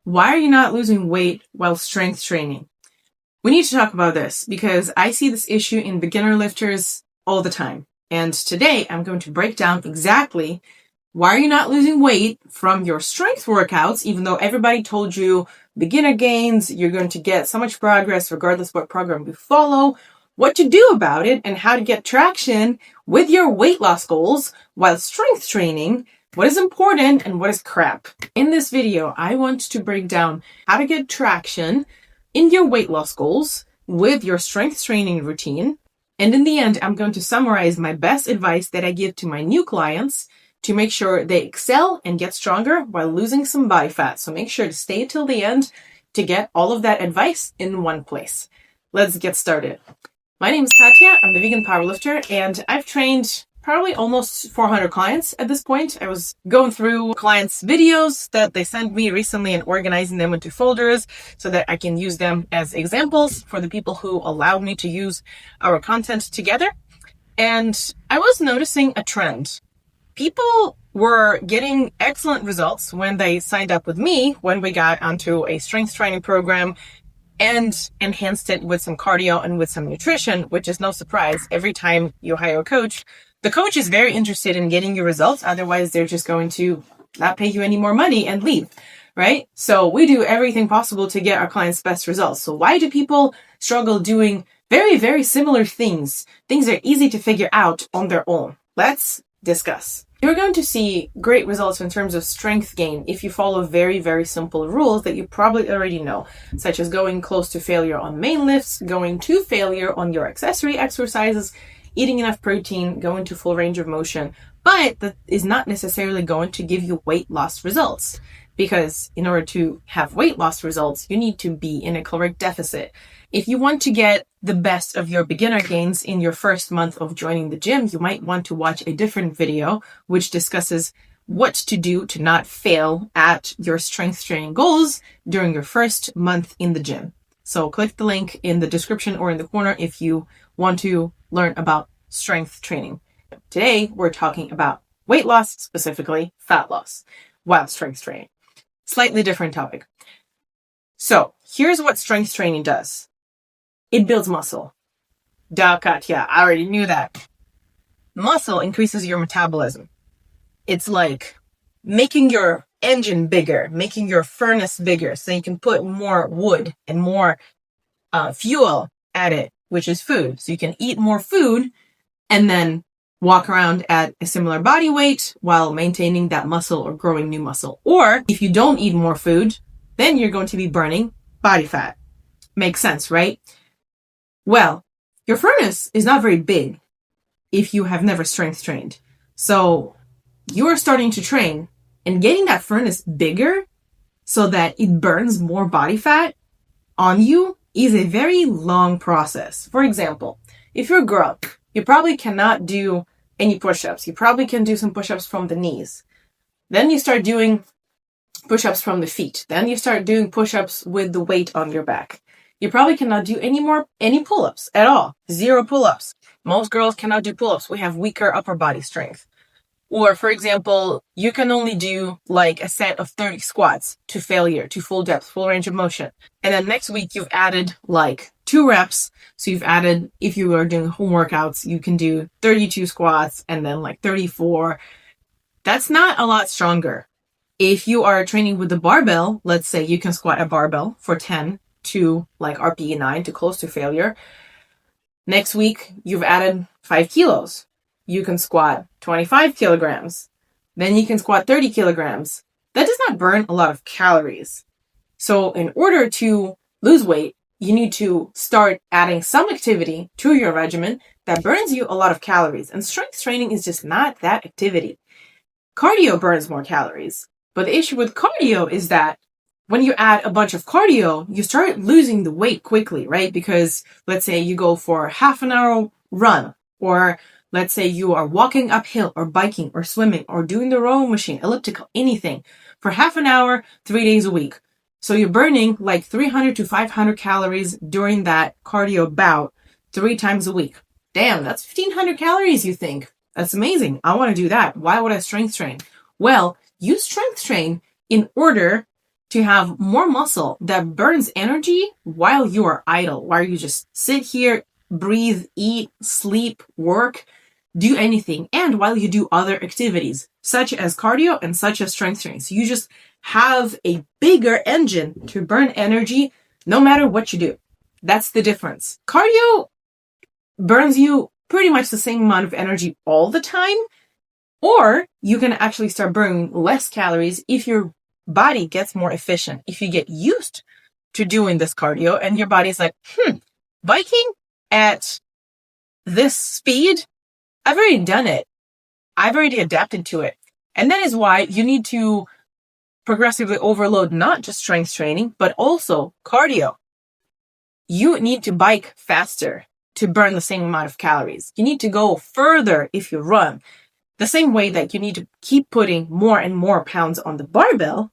Why are you not losing weight while strength training? We need to talk about this because I see this issue in beginner lifters all the time. And today I'm going to break down exactly why are you not losing weight from your strength workouts, even though everybody told you beginner gains, you're going to get so much progress regardless what program you follow, what to do about it, and how to get traction with your weight loss goals while strength training, what is important and what is crap. In this video, I want to break down how to get traction in your weight loss goals with your strength training routine. And in the end, I'm going to summarize my best advice that I give to my new clients to make sure they excel and get stronger while losing some body fat. So make sure to stay till the end to get all of that advice in one place. Let's get started. My name is Katya. I'm the vegan powerlifter, and I've trained probably almost 400 clients at this point. I was going through clients' videos that they sent me recently and organizing them into folders so that I can use them as examples for the people who allowed me to use our content together. And I was noticing a trend. People were getting excellent results when they signed up with me, when we got onto a strength training program and enhanced it with some cardio and with some nutrition, which is no surprise. Every time you hire a coach, the coach is very interested in getting your results. Otherwise, they're just going to not pay you any more money and leave, right? So we do everything possible to get our clients' best results. So why do people struggle doing very, very similar things? Things that are easy to figure out on their own. Let's discuss. You're going to see great results in terms of strength gain if you follow very, very simple rules that you probably already know, such as going close to failure on main lifts, going to failure on your accessory exercises, eating enough protein, going to full range of motion. But that is not necessarily going to give you weight loss results, because in order to have weight loss results, you need to be in a caloric deficit. If you want to get the best of your beginner gains in your first month of joining the gym, you might want to watch a different video which discusses what to do to not fail at your strength training goals during your first month in the gym. So click the link in the description or in the corner if you want to learn about strength training. Today, we're talking about weight loss, specifically fat loss, while strength training. Slightly different topic. So here's what strength training does. It builds muscle. Duh, Katya, I already knew that. Muscle increases your metabolism. It's like making your engine bigger, making your furnace bigger so you can put more wood and more fuel at it, which is food. So you can eat more food and then walk around at a similar body weight while maintaining that muscle or growing new muscle. Or if you don't eat more food, then you're going to be burning body fat. Makes sense, right? Well, your furnace is not very big if you have never strength trained. So you are starting to train and getting that furnace bigger so that it burns more body fat on you is a very long process. For example, if you're a girl, you probably cannot do any push-ups. You probably can do some push-ups from the knees. Then you start doing push-ups from the feet. Then you start doing push-ups with the weight on your back. You probably cannot do any pull-ups at all. 0 pull-ups. Most girls cannot do pull-ups. We have weaker upper body strength. Or, for example, you can only do like a set of 30 squats to failure, to full depth, full range of motion. And then next week you've added like 2 reps. So you've added, if you are doing home workouts, you can do 32 squats and then like 34. That's not a lot stronger. If you are training with the barbell, let's say you can squat a barbell for 10 to like RPE 9 to close to failure. Next week, you've added 5 kilos. You can squat 25 kilograms. Then you can squat 30 kilograms. That does not burn a lot of calories. So in order to lose weight, you need to start adding some activity to your regimen that burns you a lot of calories. And strength training is just not that activity. Cardio burns more calories. But the issue with cardio is that when you add a bunch of cardio, you start losing the weight quickly, right? Because let's say you go for half an hour run, or let's say you are walking uphill or biking or swimming or doing the rowing machine, elliptical, anything for half an hour, 3 days a week. So you're burning like 300 to 500 calories during that cardio bout 3 times a week. Damn, that's 1,500 calories, you think. That's amazing. I want to do that. Why would I strength train? Well, you strength train in order to have more muscle that burns energy while you are idle, while you just sit here, breathe, eat, sleep, work, do anything, and while you do other activities, such as cardio and such as strength training. So you just have a bigger engine to burn energy no matter what you do. That's the difference. Cardio burns you pretty much the same amount of energy all the time, or you can actually start burning less calories if your body gets more efficient. If you get used to doing this cardio and your body's like, biking at this speed, I've already done it. I've already adapted to it. And that is why you need to progressively overload not just strength training, but also cardio. You need to bike faster to burn the same amount of calories. You need to go further if you run. The same way that you need to keep putting more and more pounds on the barbell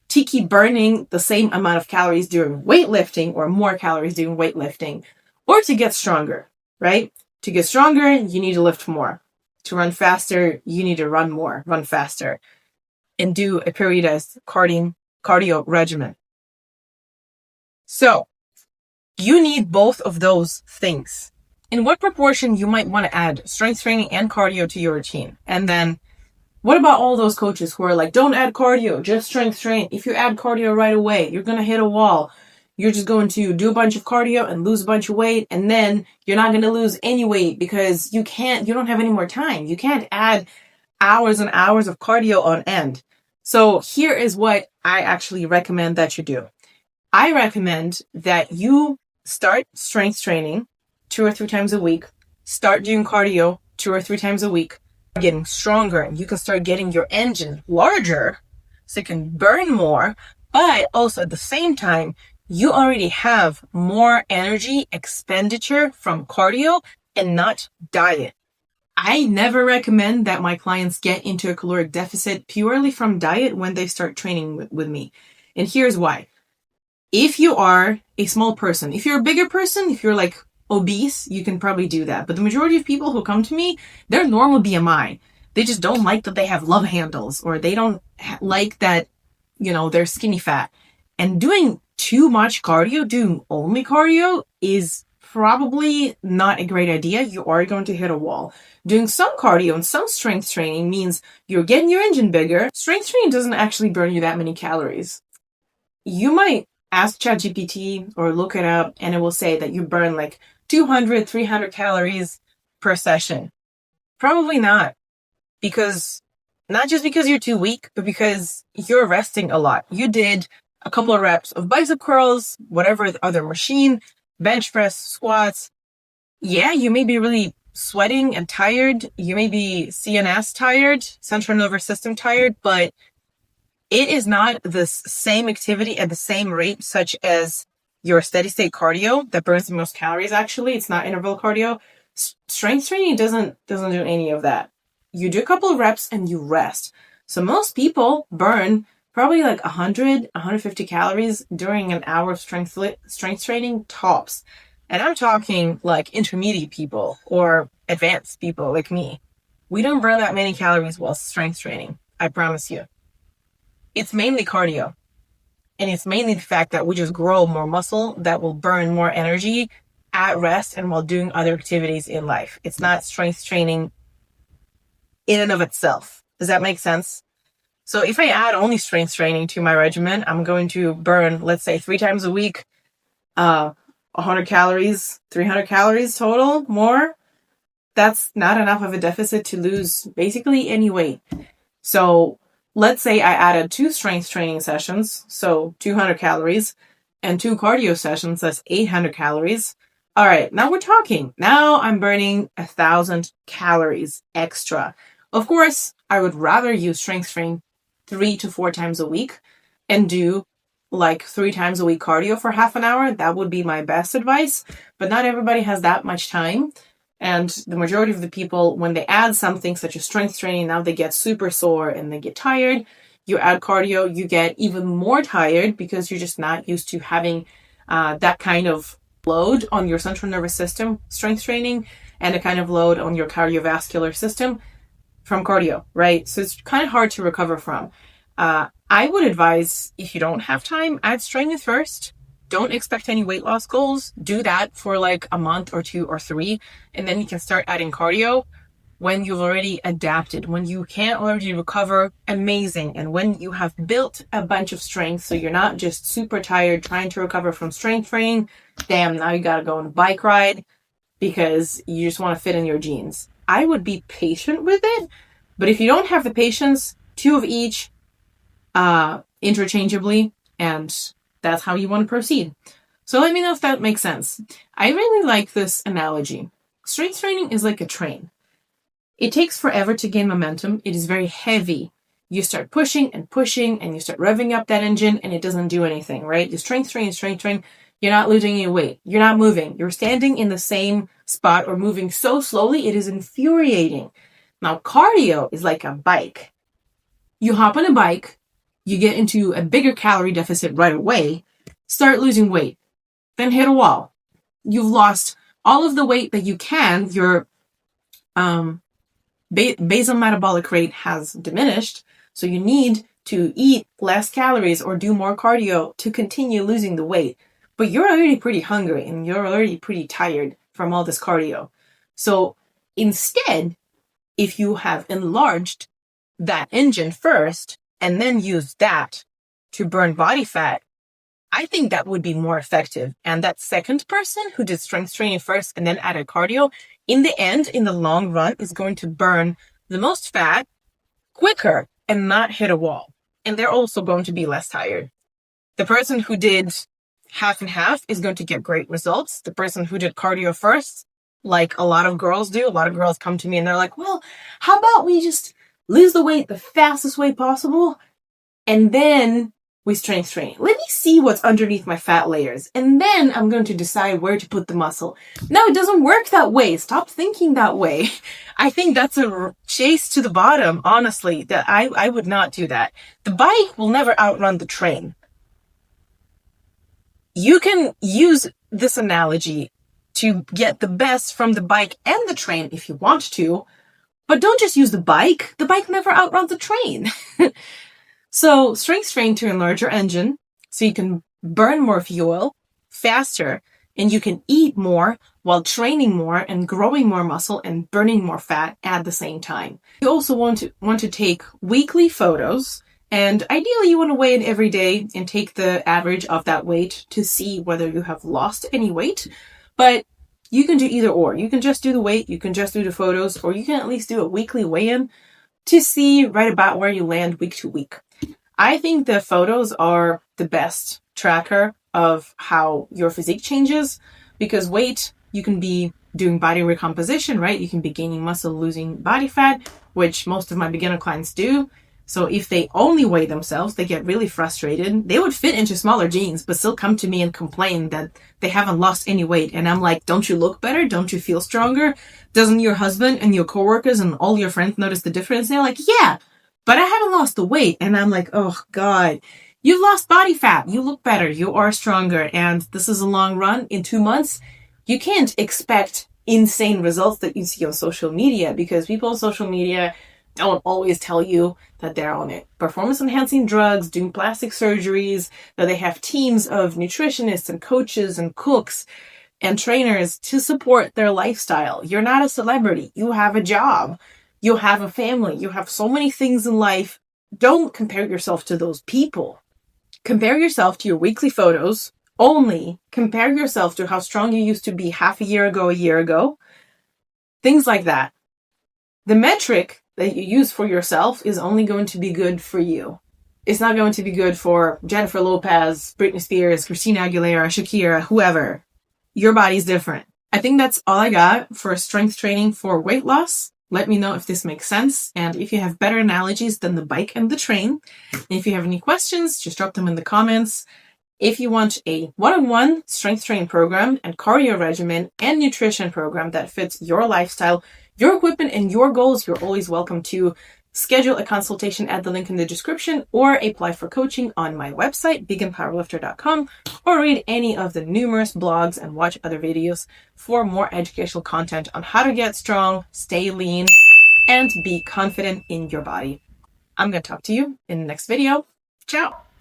to keep burning the same amount of calories during weightlifting, or more calories during weightlifting, or to get stronger, right? To get stronger, you need to lift more. To run faster, you need to run more, run faster, and do a periodized cardio regimen. So you need both of those things. In what proportion you might want to add strength training and cardio to your routine? And then what about all those coaches who are like, don't add cardio, just strength training. If you add cardio right away, you're going to hit a wall. You're just going to do a bunch of cardio and lose a bunch of weight. And then you're not going to lose any weight because you don't have any more time. You can't add hours and hours of cardio on end. So here is what I actually recommend that you do. I recommend that you start strength training 2 or 3 times a week, start doing cardio 2 or 3 times a week, getting stronger, and you can start getting your engine larger so you can burn more, but also at the same time, you already have more energy expenditure from cardio and not diet. I never recommend that my clients get into a caloric deficit purely from diet when they start training with me. And here's why. If you are a small person, if you're a bigger person, if you're like obese, you can probably do that. But the majority of people who come to me, they're normal BMI. They just don't like that they have love handles, or they don't like that, they're skinny fat. And doing too much cardio, doing only cardio, is probably not a great idea. You are going to hit a wall. Doing some cardio and some strength training means you're getting your engine bigger. Strength training doesn't actually burn you that many calories. You might ask ChatGPT or look it up, and it will say that you burn like 200, 300 calories per session. Probably not. Not just because you're too weak, but because you're resting a lot. You did a couple of reps of bicep curls, whatever other machine, bench press, squats. Yeah, you may be really sweating and tired. You may be CNS tired, central nervous system tired, but it is not the same activity at the same rate such as your steady state cardio that burns the most calories. Actually, it's not interval cardio. Strength training doesn't do any of that. You do a couple of reps and you rest. So most people burn probably like 100, 150 calories during an hour of strength training tops. And I'm talking like intermediate people or advanced people like me. We don't burn that many calories while strength training. I promise you. It's mainly cardio. And it's mainly the fact that we just grow more muscle that will burn more energy at rest and while doing other activities in life. It's not strength training in and of itself. Does that make sense? So if I add only strength training to my regimen, I'm going to burn, let's say 3 times a week, 100 calories, 300 calories total, more. That's not enough of a deficit to lose basically any weight. So let's say I added 2 strength training sessions, so 200 calories, and 2 cardio sessions, that's 800 calories. All right, now we're talking. Now I'm burning 1,000 calories extra. Of course, I would rather use strength training 3 to 4 times a week and do like 3 times a week cardio for half an hour. That would be my best advice, but not everybody has that much time. And the majority of the people, when they add something such as strength training, now they get super sore and they get tired. You add cardio, you get even more tired because you're just not used to having that kind of load on your central nervous system, strength training, and a kind of load on your cardiovascular system from cardio, right? So it's kind of hard to recover from. I would advise, if you don't have time, add strength first. Don't expect any weight loss goals. Do that for like a month or 2 or 3, and then you can start adding cardio when you've already adapted, when you can already recover, amazing. And when you have built a bunch of strength, so you're not just super tired trying to recover from strength training, damn, now you gotta go on a bike ride because you just want to fit in your jeans. I would be patient with it, but if you don't have the patience, 2 of each, interchangeably, and that's how you want to proceed. So let me know if that makes sense. I really like this analogy. Strength training is like a train. It takes forever to gain momentum. It is very heavy. You start pushing and pushing and you start revving up that engine and it doesn't do anything, right? The strength train, you're not losing any weight. You're not moving. You're standing in the same spot or moving so slowly, it is infuriating. Now, cardio is like a bike. You hop on a bike, you get into a bigger calorie deficit right away, start losing weight, then hit a wall. You've lost all of the weight that you can. Your basal metabolic rate has diminished, so you need to eat less calories or do more cardio to continue losing the weight. But you're already pretty hungry and you're already pretty tired from all this cardio. So instead, if you have enlarged that engine first, and then use that to burn body fat, I think that would be more effective. And that second person who did strength training first and then added cardio, in the end, in the long run, is going to burn the most fat quicker and not hit a wall. And they're also going to be less tired. The person who did half and half is going to get great results. The person who did cardio first, like a lot of girls do, a lot of girls come to me and they're like, well, how about we just lose the weight the fastest way possible, and then we strength train. Let me see what's underneath my fat layers, and then I'm going to decide where to put the muscle. No, it doesn't work that way. Stop thinking that way. I think that's a chase to the bottom, honestly, that I would not do that. The bike will never outrun the train. You can use this analogy to get the best from the bike and the train if you want to, but don't just use the bike. The bike never outruns the train. So strength train to enlarge your engine so you can burn more fuel faster and you can eat more while training more and growing more muscle and burning more fat at the same time. You also want to take weekly photos, and ideally you want to weigh in every day and take the average of that weight to see whether you have lost any weight. But you can do either or. You can just do the weight, you can just do the photos, or you can at least do a weekly weigh-in to see right about where you land week to week. I think the photos are the best tracker of how your physique changes, because weight, you can be doing body recomposition, right? You can be gaining muscle, losing body fat, which most of my beginner clients do. So if they only weigh themselves, they get really frustrated. They would fit into smaller jeans, but still come to me and complain that they haven't lost any weight. And I'm like, don't you look better? Don't you feel stronger? Doesn't your husband and your coworkers and all your friends notice the difference? And they're like, yeah, but I haven't lost the weight. And I'm like, oh God, you've lost body fat. You look better. You are stronger. And this is a long run. In 2 months, you can't expect insane results that you see on social media, because people on social media don't always tell you that they're on it. Performance enhancing drugs, doing plastic surgeries, that they have teams of nutritionists and coaches and cooks and trainers to support their lifestyle. You're not a celebrity. You have a job. You have a family. You have so many things in life. Don't compare yourself to those people. Compare yourself to your weekly photos. Only compare yourself to how strong you used to be half a year ago. Things like that. The metric that you use for yourself is only going to be good for you. It's not going to be good for Jennifer Lopez, Britney Spears, Christina Aguilera, Shakira, whoever. Your body's different. I think that's all I got for strength training for weight loss. Let me know if this makes sense, and if you have better analogies than the bike and the train. And if you have any questions, just drop them in the comments. If you want a one-on-one strength training program and cardio regimen and nutrition program that fits your lifestyle, your equipment, and your goals, you're always welcome to schedule a consultation at the link in the description, or apply for coaching on my website, veganpowerlifter.com, or read any of the numerous blogs and watch other videos for more educational content on how to get strong, stay lean, and be confident in your body. I'm going to talk to you in the next video. Ciao.